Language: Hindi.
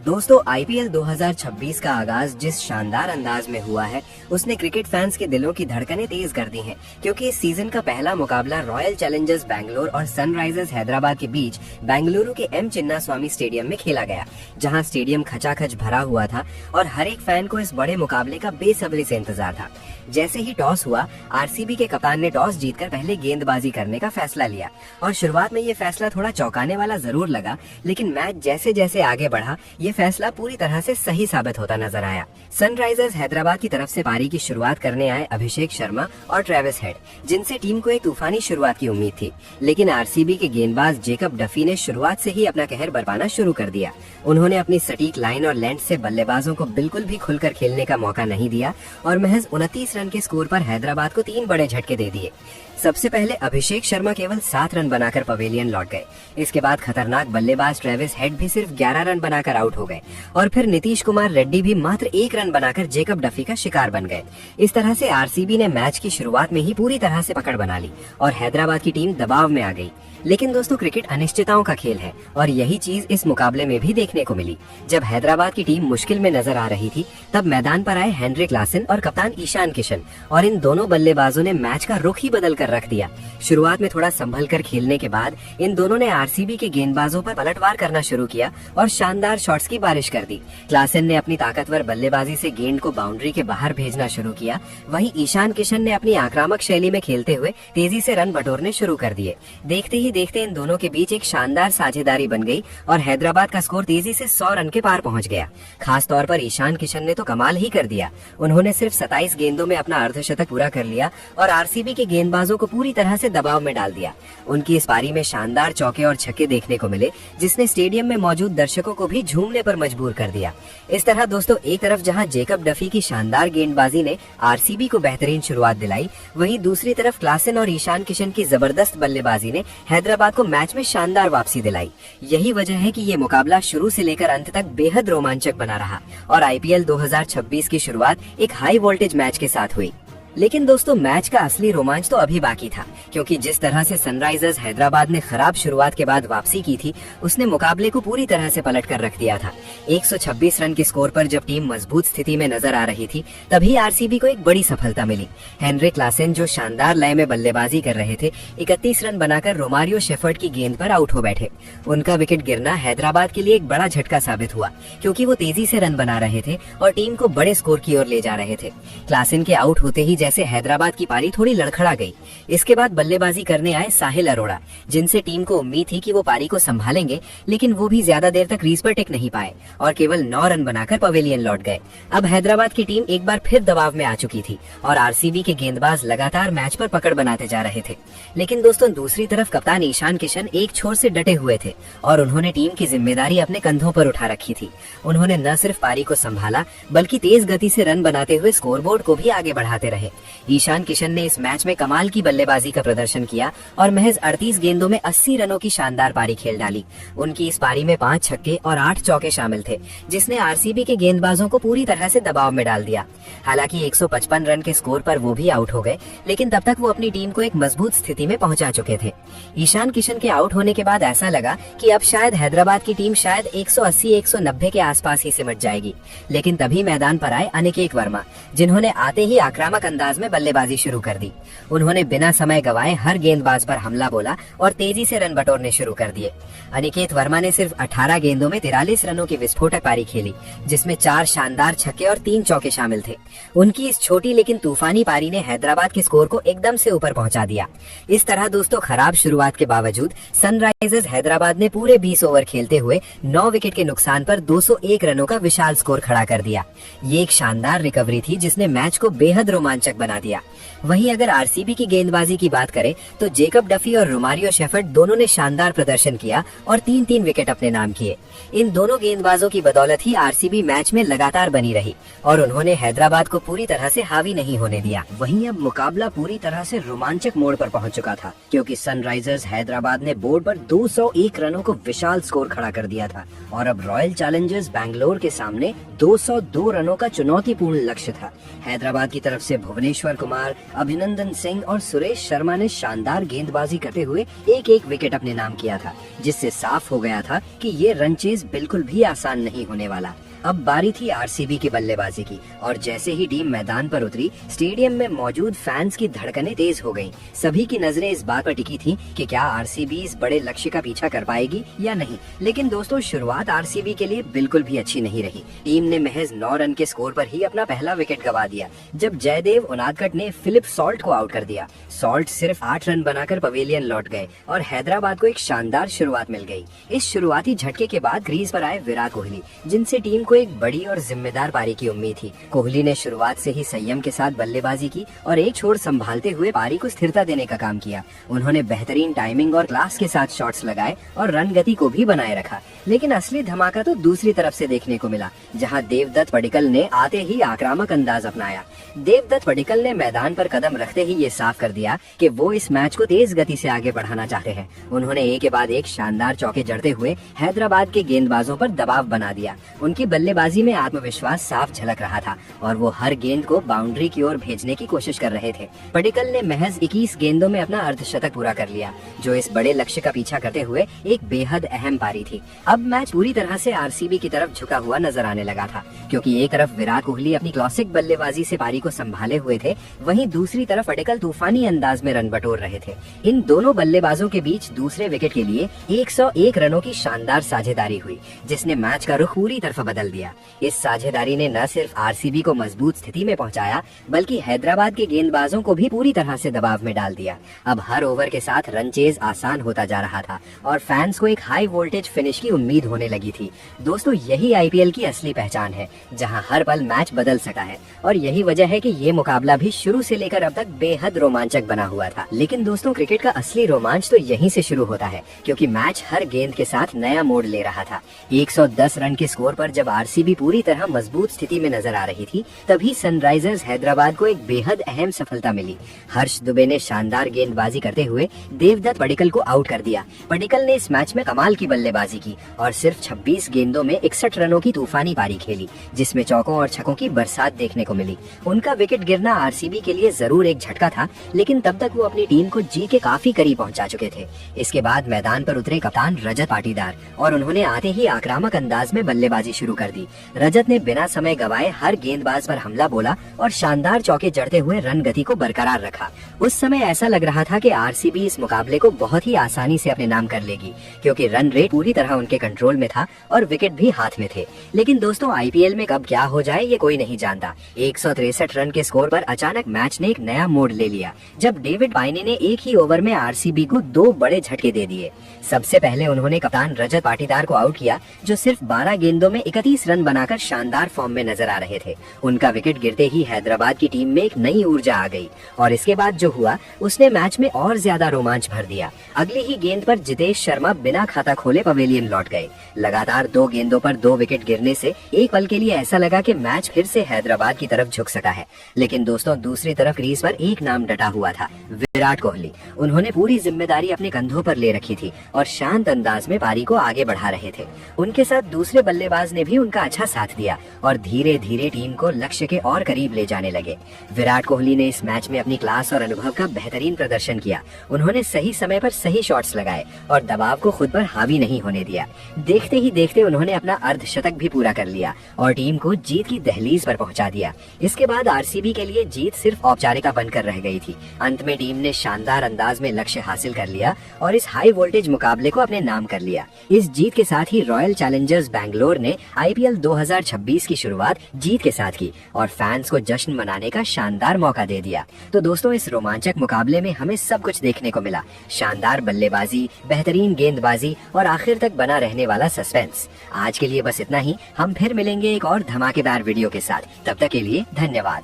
दोस्तों आईपीएल 2026 का आगाज जिस शानदार अंदाज में हुआ है उसने क्रिकेट फैंस के दिलों की धड़कनें तेज कर दी हैं, क्योंकि इस सीजन का पहला मुकाबला रॉयल चैलेंजर्स बैंगलोर और सनराइजर्स हैदराबाद के बीच बेंगलुरु के एम चिन्नास्वामी स्टेडियम में खेला गया, जहां स्टेडियम खचाखच भरा हुआ था और हर एक फैन को इस बड़े मुकाबले का बेसब्री से इंतजार था। जैसे ही टॉस हुआ, आरसीबी के कप्तान ने टॉस जीतकर पहले गेंदबाजी करने का फैसला लिया और शुरुआत में ये फैसला थोड़ा चौंकाने वाला जरूर लगा, लेकिन मैच जैसे जैसे आगे बढ़ा ये फैसला पूरी तरह से सही साबित होता नजर आया। सनराइजर्स हैदराबाद की तरफ से पारी की शुरुआत करने आए अभिषेक शर्मा और ट्रेविस हेड, जिनसे टीम को एक तूफानी शुरुआत की उम्मीद थी, लेकिन आरसीबी के गेंदबाज जेकब डफी ने शुरुआत से ही अपना कहर बरपाना शुरू कर दिया। उन्होंने अपनी सटीक लाइन और लेंथ से बल्लेबाजों को बिल्कुल भी खुलकर खेलने का मौका नहीं दिया और महज 29 रन के स्कोर पर हैदराबाद को 3 बड़े झटके दे दिए। सबसे पहले अभिषेक शर्मा केवल 7 रन बनाकर पवेलियन लौट गए। इसके बाद खतरनाक बल्लेबाज ट्रेविस हेड भी सिर्फ 11 रन बनाकर आउट हो गए और फिर नीतीश कुमार रेड्डी भी मात्र 1 रन बनाकर जेकब डफी का शिकार बन गए। इस तरह से आरसीबी ने मैच की शुरुआत में ही पूरी तरह से पकड़ बना ली और हैदराबाद की टीम दबाव में आ गई। लेकिन दोस्तों क्रिकेट अनिश्चितताओं का खेल है और यही चीज इस मुकाबले में भी देखने को मिली। जब हैदराबाद की टीम मुश्किल में नजर आ रही थी, तब मैदान पर आए हेनरी क्लासन और कप्तान ईशान किशन और इन दोनों बल्लेबाजों ने मैच का रुख ही बदल कर रख दिया। शुरुआत में थोड़ा संभल कर खेलने के बाद इन दोनों ने आरसीबी के गेंदबाजों पर पलटवार करना शुरू किया और शानदार शॉट्स की बारिश कर दी। क्लासन ने अपनी ताकतवर बल्लेबाजी से गेंद को बाउंड्री के बाहर भेजना शुरू किया, वहीं ईशान किशन ने अपनी आक्रामक शैली में खेलते हुए तेजी से रन बटोरने शुरू कर दिए। देखते ही देखते इन दोनों के बीच एक शानदार साझेदारी बन गई और हैदराबाद का स्कोर तेजी से 100 रन के पार पहुंच गया। खास तौर पर ईशान किशन ने तो कमाल ही कर दिया। उन्होंने सिर्फ 27 गेंदों में अपना अर्धशतक पूरा कर लिया और आरसीबी के गेंदबाजों को पूरी तरह से दबाव में डाल दिया। उनकी इस पारी में शानदार चौके और छक्के देखने को मिले, जिसने स्टेडियम में मौजूद दर्शकों को भी झूमने पर मजबूर कर दिया। इस तरह दोस्तों एक तरफ जहां जेकब डफी की शानदार गेंदबाजी ने आरसीबी को बेहतरीन शुरुआत दिलाई, वहीं दूसरी तरफ क्लासन और ईशान किशन की जबरदस्त बल्लेबाजी ने हैदराबाद को मैच में शानदार वापसी दिलाई। यही वजह है कि ये मुकाबला शुरू से लेकर अंत तक बेहद रोमांचक बना रहा और आईपीएल 2026 की शुरुआत एक हाई वोल्टेज मैच के साथ हुई। लेकिन दोस्तों मैच का असली रोमांच तो अभी बाकी था, क्योंकि जिस तरह से सनराइजर्स हैदराबाद ने खराब शुरुआत के बाद वापसी की थी, उसने मुकाबले को पूरी तरह से पलट कर रख दिया था। 126 रन के स्कोर पर जब टीम मजबूत स्थिति में नजर आ रही थी, तभी आरसीबी को एक बड़ी सफलता मिली। हेनरी क्लासन जो शानदार लय में बल्लेबाजी कर रहे थे, 31 रन बनाकर रोमारियो शेफर्ड की गेंद पर आउट हो बैठे। उनका विकेट गिरना हैदराबाद के लिए एक बड़ा झटका साबित हुआ, क्योंकि वो तेजी से रन बना रहे थे और टीम को बड़े स्कोर की ओर ले जा रहे थे। क्लासन के आउट होते ही जैसे हैदराबाद की पारी थोड़ी लड़खड़ा गई। इसके बाद बल्लेबाजी करने आए साहिल अरोड़ा, जिनसे टीम को उम्मीद थी कि वो पारी को संभालेंगे, लेकिन वो भी ज्यादा देर तक क्रीज पर टिक नहीं पाए और केवल 9 रन बनाकर पवेलियन लौट गए। अब हैदराबाद की टीम एक बार फिर दबाव में आ चुकी थी और आरसीबी के गेंदबाज लगातार मैच पर पकड़ बनाते जा रहे थे। लेकिन दोस्तों दूसरी तरफ कप्तान ईशान किशन एक छोर से डटे हुए थे और उन्होंने टीम की जिम्मेदारी अपने कंधों पर उठा रखी थी। उन्होंने न सिर्फ पारी को संभाला, बल्कि तेज गति से रन बनाते हुए स्कोरबोर्ड को भी आगे बढ़ाते रहे। ईशान किशन ने इस मैच में कमाल की बल्लेबाजी का प्रदर्शन किया और महज 38 गेंदों में 80 रनों की शानदार पारी खेल डाली। उनकी इस पारी में 5 छक्के और 8 चौके शामिल थे, जिसने आरसीबी के गेंदबाजों को पूरी तरह से दबाव में डाल दिया। हालांकि 155 रन के स्कोर पर वो भी आउट हो गए, लेकिन तब तक वो अपनी टीम को एक मजबूत स्थिति में पहुंचा चुके थे। ईशान किशन के आउट होने के बाद ऐसा लगा कि अब शायद हैदराबाद की टीम शायद 180-190 के आसपास ही सिमट जाएगी, लेकिन तभी मैदान पर आए अनिकेत वर्मा, जिन्होंने आते ही आक्रामक अंदाज में बल्लेबाजी शुरू कर दी। उन्होंने बिना समय गवाए हर गेंदबाज पर हमला बोला और तेजी से रन बटोरने शुरू कर दिए। अनिकेत वर्मा ने सिर्फ 18 गेंदों में 43 रनों की विस्फोटक पारी खेली, जिसमें 4 शानदार छक्के और 3 चौके शामिल थे। उनकी इस छोटी लेकिन तूफानी पारी ने हैदराबाद के स्कोर को एकदम से ऊपर पहुंचा दिया। इस तरह दोस्तों खराब शुरुआत के बावजूद सनराइजर्स हैदराबाद ने पूरे 20 ओवर खेलते हुए 9 विकेट के नुकसान पर 201 रनों का विशाल स्कोर खड़ा कर दिया। ये एक शानदार रिकवरी थी, जिसने मैच को बेहद रोमांचक बना दिया। वहीं अगर आरसीबी की गेंदबाजी की बात करें, तो जेकब डफी और रोमारियो शेफर्ड दोनों ने शानदार प्रदर्शन किया और 3-3 विकेट अपने नाम किए। इन दोनों गेंदबाजों की बदौलत ही आरसीबी मैच में लगातार बनी रही और उन्होंने हैदराबाद को पूरी तरह से हावी नहीं होने दिया। वहीं अब मुकाबला पूरी तरह से रोमांचक मोड़ पर पहुंच चुका था, क्योंकि सनराइजर्स हैदराबाद ने बोर्ड पर 201 रनों को विशाल स्कोर खड़ा कर दिया था और अब रॉयल चैलेंजर्स बैंगलोर के सामने 202 रनों का चुनौतीपूर्ण लक्ष्य था। हैदराबाद की तरफ से भुवन भुवनेश्वर कुमार, अभिनंदन सिंह और सुरेश शर्मा ने शानदार गेंदबाजी करते हुए एक एक विकेट अपने नाम किया था, जिससे साफ हो गया था कि ये रन चेज बिल्कुल भी आसान नहीं होने वाला। अब बारी थी आरसीबी की बल्लेबाजी की और जैसे ही टीम मैदान पर उतरी, स्टेडियम में मौजूद फैंस की धड़कनें तेज हो गईं। सभी की नजरें इस बात पर टिकी थीं कि क्या आरसीबी इस बड़े लक्ष्य का पीछा कर पाएगी या नहीं। लेकिन दोस्तों, शुरुआत आरसीबी के लिए बिल्कुल भी अच्छी नहीं रही। टीम ने महज 9 रन के स्कोर पर ही अपना पहला विकेट गंवा दिया, जब जयदेव उनादकट ने फिलिप सॉल्ट को आउट कर दिया। सॉल्ट सिर्फ 8 रन बनाकर पवेलियन लौट गए और हैदराबाद को एक शानदार शुरुआत मिल गई। इस शुरुआती झटके के बाद क्रीज पर आए विराट कोहली, जिनसे टीम को एक बड़ी और जिम्मेदार पारी की उम्मीद थी। कोहली ने शुरुआत से ही संयम के साथ बल्लेबाजी की और एक छोर संभालते हुए पारी को स्थिरता देने का काम किया। उन्होंने बेहतरीन टाइमिंग और क्लास के साथ शॉट्स लगाए और रन गति को भी बनाए रखा। लेकिन असली धमाका तो दूसरी तरफ से देखने को मिला, जहां देवदत्त पडिक्कल ने आते ही आक्रामक अंदाज अपनाया। देवदत्त पडिक्कल ने मैदान पर कदम रखते ही ये साफ कर दिया कि वो इस मैच को तेज गति से आगे बढ़ाना चाहते हैं। उन्होंने एक के बाद एक शानदार चौके जड़ते हुए हैदराबाद के गेंदबाजों पर दबाव बना दिया। उनकी बल्लेबाजी में आत्मविश्वास साफ झलक रहा था और वो हर गेंद को बाउंड्री की ओर भेजने की कोशिश कर रहे थे। पडिक्कल ने महज 21 गेंदों में अपना अर्धशतक पूरा कर लिया, जो इस बड़े लक्ष्य का पीछा करते हुए एक बेहद अहम पारी थी। अब मैच पूरी तरह से आरसीबी की तरफ झुका हुआ नजर आने लगा था, क्योंकि एक तरफ विराट कोहली अपनी क्लासिक बल्लेबाजी से पारी को संभाले हुए थे, वहीं दूसरी तरफ पडिक्कल तूफानी अंदाज में रन बटोर रहे थे। इन दोनों बल्लेबाजों के बीच दूसरे विकेट के लिए 101 रनों की शानदार साझेदारी हुई, जिसने मैच का रुख पूरी तरफ बदल दिया। इस साझेदारी ने न सिर्फ आरसीबी को मजबूत स्थिति में पहुंचाया, बल्कि हैदराबाद के गेंदबाजों को भी पूरी तरह से दबाव में डाल दिया। अब हर ओवर के साथ रन चेज आसान होता जा रहा था और फैंस को एक हाई वोल्टेज फिनिश की उम्मीद होने लगी थी। दोस्तों, यही आईपीएल की असली पहचान है, जहां हर पल मैच बदल सका है और यही वजह है कि ये मुकाबला भी शुरू से लेकर अब तक बेहद रोमांचक बना हुआ था। लेकिन दोस्तों, क्रिकेट का असली रोमांच तो यहीं से शुरू होता है, क्योंकि मैच हर गेंद के साथ नया मोड़ ले रहा था। 110 रन के स्कोर पर जब आरसीबी पूरी तरह मजबूत स्थिति में नजर आ रही थी, तभी सनराइजर्स हैदराबाद को एक बेहद अहम सफलता मिली। हर्ष दुबे ने शानदार गेंदबाजी करते हुए देवदत्त पडिक्कल को आउट कर दिया। पडिक्कल ने इस मैच में कमाल की बल्लेबाजी की और सिर्फ 26 गेंदों में 61 रनों की तूफानी पारी खेली, जिसमें चौकों और छक्कों की बरसात देखने को मिली। उनका विकेट गिरना आरसीबी के लिए जरूर एक झटका था, लेकिन तब तक वो अपनी टीम को जीत के काफी करीब पहुंचा चुके थे। इसके बाद मैदान पर उतरे कप्तान रजत पाटीदार और उन्होंने आते ही आक्रामक अंदाज में बल्लेबाजी शुरू कर दी। रजत ने बिना समय गवाए हर गेंदबाज पर हमला बोला और शानदार चौके जड़ते हुए रन गति को बरकरार रखा। उस समय ऐसा लग रहा था कि आरसीबी इस मुकाबले को बहुत ही आसानी से अपने नाम कर लेगी, क्योंकि रन रेट पूरी तरह उनके कंट्रोल में था और विकेट भी हाथ में थे। लेकिन दोस्तों, आईपीएल में कब क्या हो जाए ये कोई नहीं जानता। 163 रन के स्कोर पर अचानक मैच ने एक नया मोड़ ले लिया, जब डेविड वाइने ने एक ही ओवर में आरसीबी को 2 बड़े झटके दे दिए। सबसे पहले उन्होंने कप्तान रजत पाटीदार को आउट किया, जो सिर्फ 12 गेंदों में 31 रन बनाकर शानदार फॉर्म में नजर आ रहे थे। उनका विकेट गिरते ही हैदराबाद की टीम में एक नई ऊर्जा आ गई और इसके बाद जो हुआ उसने मैच में और ज्यादा रोमांच भर दिया। अगली ही गेंद पर जितेश शर्मा बिना खाता खोले पवेलियन लौट गए। लगातार 2 गेंदों पर 2 विकेट गिरने से एक पल के लिए ऐसा लगा कि मैच फिर से हैदराबाद की तरफ झुक सका है। लेकिन दोस्तों, दूसरी तरफ क्रीज पर एक नाम डटा हुआ था, विराट कोहली। उन्होंने पूरी जिम्मेदारी अपने कंधों पर ले रखी थी और शांत अंदाज में पारी को आगे बढ़ा रहे थे। उनके साथ दूसरे बल्लेबाज ने भी उनका अच्छा साथ दिया और धीरे धीरे टीम को लक्ष्य के और करीब ले जाने लगे। विराट कोहली ने इस मैच में अपनी क्लास और अनुभव का बेहतरीन प्रदर्शन किया। उन्होंने सही समय पर सही शॉट्स लगाए और दबाव को खुद पर हावी नहीं होने दिया। देखते ही देखते उन्होंने अपना अर्धशतक भी पूरा कर लिया और टीम को जीत की दहलीज पर पहुंचा दिया। इसके बाद आरसीबी के लिए जीत सिर्फ औपचारिकता बनकर रह गई थी। अंत में टीम ने शानदार अंदाज में लक्ष्य हासिल कर लिया और इस हाई वोल्टेज मुकाबले को अपने नाम कर लिया। इस जीत के साथ ही रॉयल चैलेंजर्स बैंगलोर ने आईपीएल 2026 की शुरुआत जीत के साथ की और फैंस को जश्न मनाने का शानदार मौका दे दिया। तो दोस्तों, इस रोमांचक मुकाबले में हमें सब कुछ देखने को मिला। शानदार बल्लेबाजी, बेहतरीन गेंदबाजी और आखिर तक बना रहने वाला सस्पेंस। आज के लिए बस इतना ही। हम फिर मिलेंगे एक और धमाकेदार वीडियो के साथ। तब तक के लिए धन्यवाद।